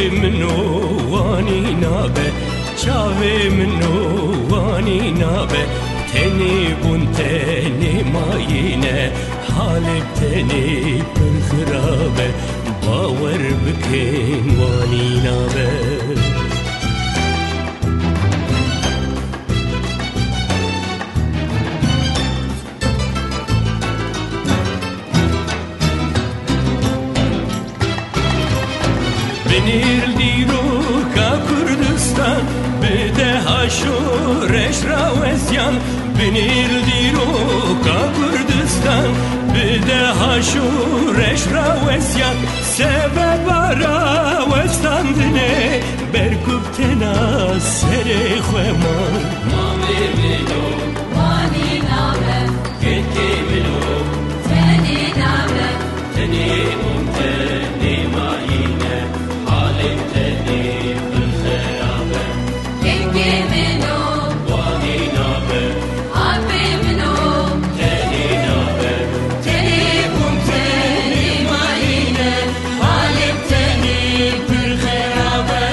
منو وانی نابه چاوه منو وانی نابه تنی بون تنی ماینه حالب تنی پر خرابه باور بکن وانی نابه بنیر دیرو کا کردستان بده هاشورش راوزیان بنیر دیرو کا کردستان بده هاشورش راوزیان سبب راوستاندنه برکوب تنا سر خومان مامی منو وانی نابه کتی منو تنی نابه تنی ممتنی مایینه حالم تنی بالخرابه کنگی منو وانی نابه عبی منو تنی نابه تنی ممتنی مایینه حالم تنی بالخرابه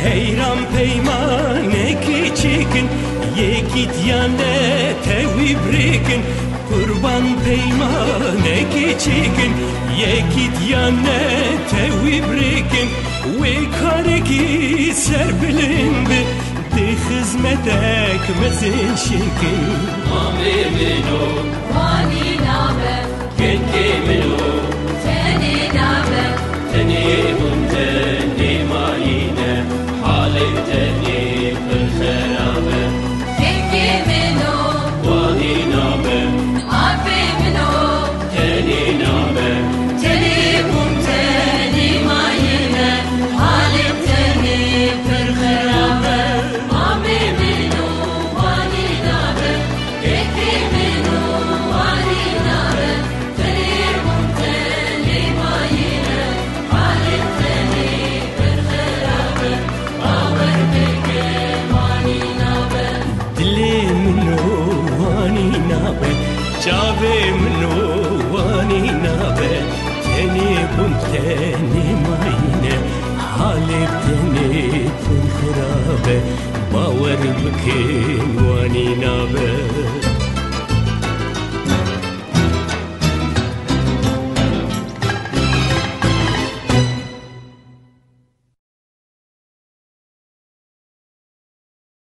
Heyran peymane küçükün yekit yanne tevi brikin kurban peymane küçükün yekit yanne tevi brikin ve kareki serbilindi de hizmetek mezin şirkin Mami minu vani nabe kenki minu teni nabe teni mumteni mayine حالتني بالخرابة كنكي منو واني نابة عبي منو تاني نابة تاني ممتاني معينة حالتني بالخرابة عبي منو واني نابة كنكي منو واني نابة تاني ممتاني معينة حالتني بالخرابة چاوه منو وانی نابه تنی بون تنی ماینه حالب تنی پر خرابه باور بکن وانی نابه